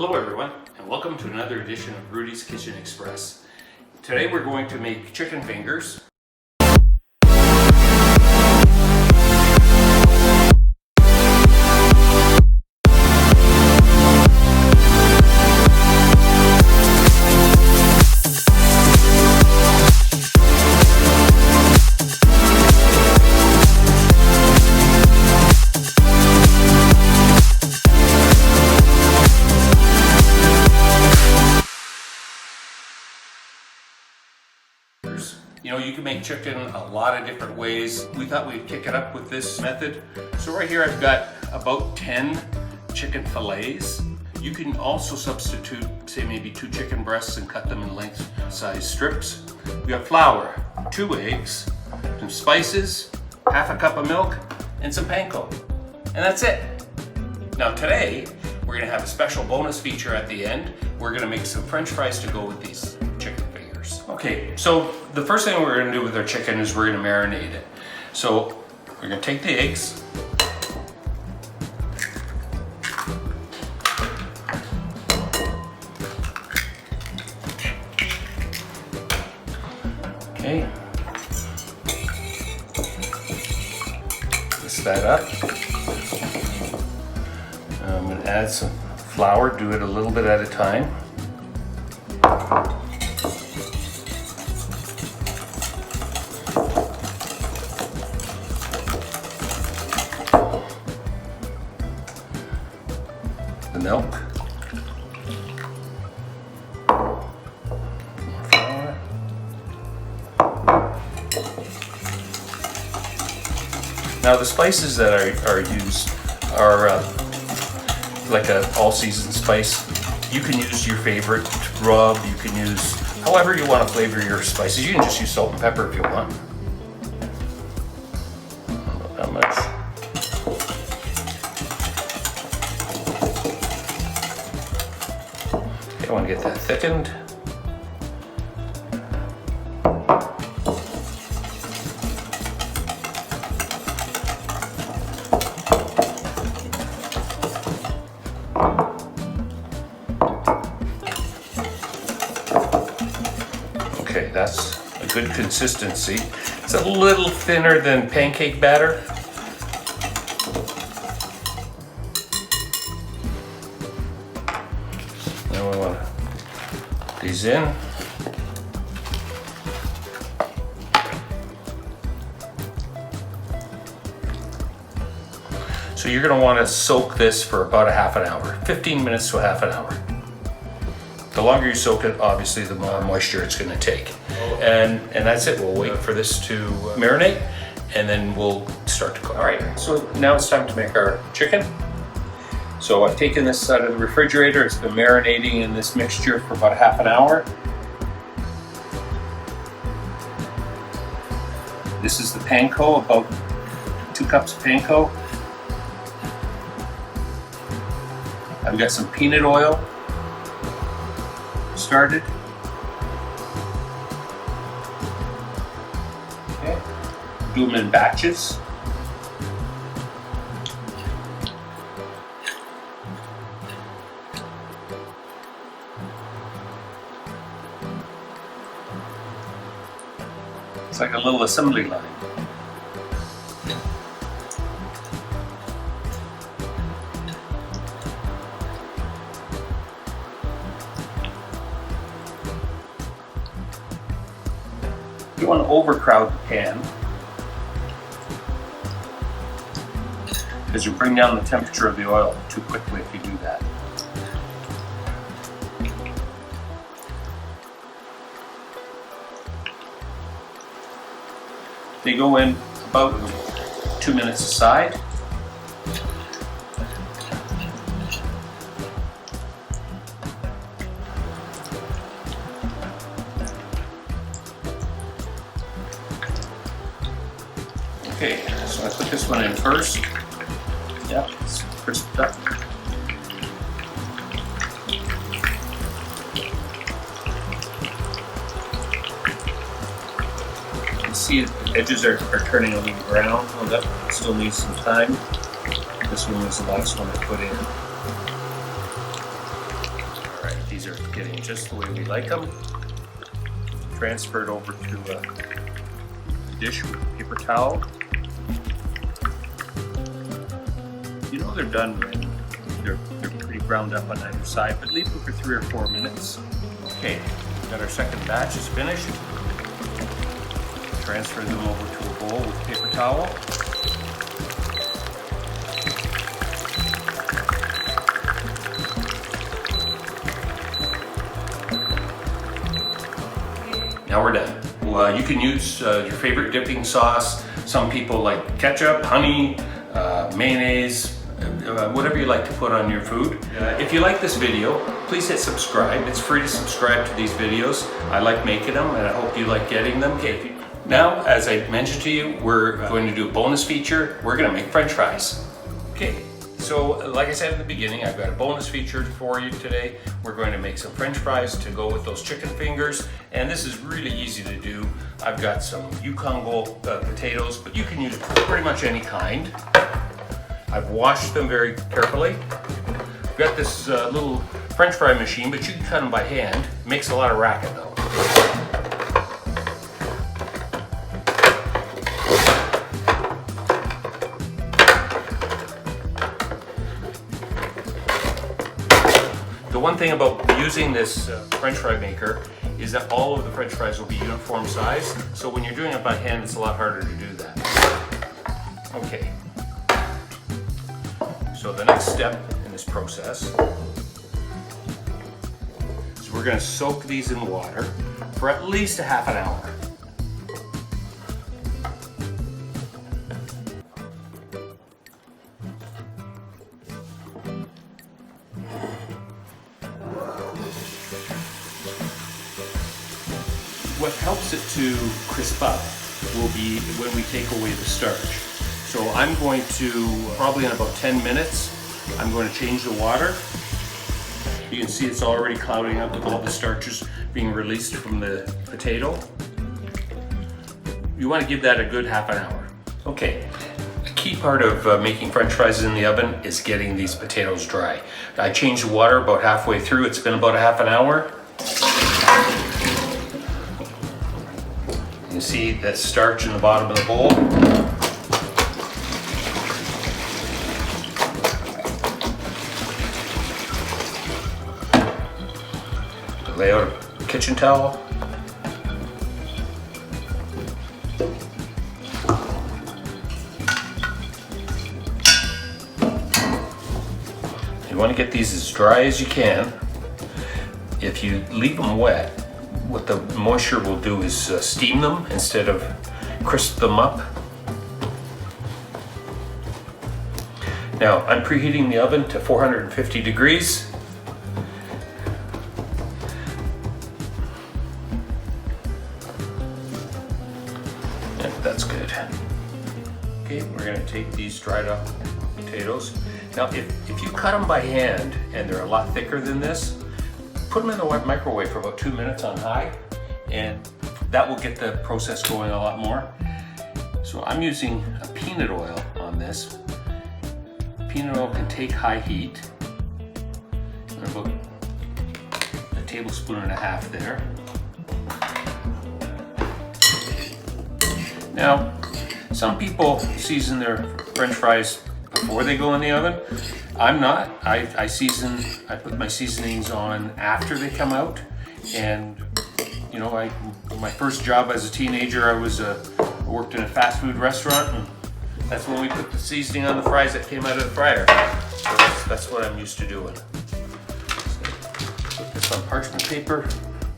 Hello everyone, and welcome to another edition of Rudy's Kitchen Express. Today we're going to make chicken fingers. You know, you can make chicken a lot of different ways. We thought we'd kick it up with this method. So right here I've got about 10 chicken fillets. You can also substitute, say maybe 2 chicken breasts and cut them in length-size strips. We have flour, 2 eggs, some spices, half a cup of milk, and some panko. And that's it. Now today, we're gonna have a special bonus feature at the end. We're gonna make some French fries to go with these chicken fingers. Okay, so the first thing we're gonna do with our chicken is we're gonna marinate it. So we're gonna take the eggs. Okay. Mix that up. I'm gonna add some flour, do it a little bit at a time. The milk. Flour. Now the spices that are used are like a all-season spice. You can use your favorite rub, you can use however you want to flavor your spices. You can just use salt and pepper if you want. Not that much. I want to get that thickened. Okay, that's a good consistency. It's a little thinner than pancake batter. Now we want to put these in. So you're going to want to soak this for about a half an hour, 15 minutes to a half an hour. The longer you soak it, obviously, the more moisture it's going to take. And that's it. We'll wait for this to marinate, and then we'll start to cook. All right, so now it's time to make our chicken. So I've taken this out of the refrigerator. It's been marinating in this mixture for about half an hour. This is the panko, about 2 cups of panko. I've got some peanut oil started. Okay, do them in batches. It's like a little assembly line. You don't want to overcrowd the pan because you bring down the temperature of the oil too quickly if you do that. They go in about 2 minutes aside. Okay, so I put this one in first. Yep, it's crisped up. You see the edges are turning a little brown. Well, that still needs some time. This one was the last one I put in. These are getting just the way we like them. Transfer it over to a dish with a paper towel. You know they're done when they're pretty browned up on either side, but leave them for 3 or 4 minutes. Okay, got our second batch is finished. Transfer them over to a bowl with paper towel. Now we're done. Well, you can use your favorite dipping sauce. Some people like ketchup, honey, mayonnaise, whatever you like to put on your food. If you like this video, please hit subscribe. It's free to subscribe to these videos. I like making them and I hope you like getting them. Okay. Now, as I mentioned to you, we're going to do a bonus feature. We're going to make French fries. Okay. So, like I said in the beginning, I've got a bonus feature for you today. We're going to make some French fries to go with those chicken fingers, and this is really easy to do. I've got some Yukon Gold potatoes, but you can use pretty much any kind. I've washed them very carefully. I've got this little French fry machine, but you can cut them by hand. It makes a lot of racket though. The one thing about using this French fry maker is that all of the French fries will be uniform size, so when you're doing it by hand, it's a lot harder to do that. Okay. So the next step in this process is we're going to soak these in water for at least a half an hour. What helps it to crisp up will be when we take away the starch. So I'm going to, probably in about 10 minutes, I'm going to change the water. You can see it's already clouding up with all the starches being released from the potato. You want to give that a good half an hour. Okay, a key part of making French fries in the oven is getting these potatoes dry. I changed the water about halfway through. It's been about a half an hour. You can see that starch in the bottom of the bowl. Lay out a kitchen towel. You want to get these as dry as you can. If you leave them wet, what the moisture will do is steam them instead of crisp them up. Now, I'm preheating the oven to 450 degrees. And that's good. Okay, we're going to take these dried up potatoes. Now, if you cut them by hand and they're a lot thicker than this, put them in the microwave for about 2 minutes on high, and that will get the process going a lot more. So I'm using a peanut oil on this. Peanut oil can take high heat. And about a tablespoon and a half there. Now, some people season their French fries before they go in the oven. I'm not. I put my seasonings on after they come out. And you know, my first job as a teenager, I worked in a fast food restaurant, and that's when we put the seasoning on the fries that came out of the fryer. So that's what I'm used to doing. Put this on parchment paper,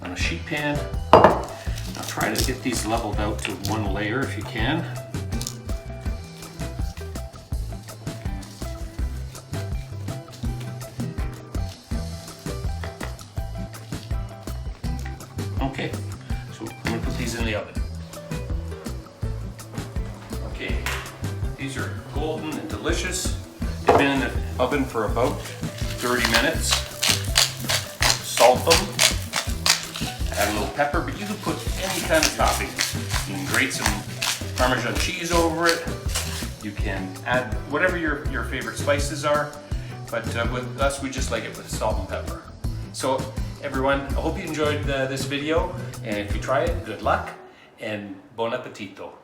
on a sheet pan. Now try to get these leveled out to one layer if you can. Okay, so I'm going to put these in the oven. Okay, these are golden and delicious. They've been in the oven for about 30 minutes. Salt them, add a little pepper, but you can put any kind of topping. You can grate some Parmesan cheese over it. You can add whatever your favorite spices are, but with us we just like it with salt and pepper. So everyone, I hope you enjoyed this video, and if you try it, good luck and bon appetito.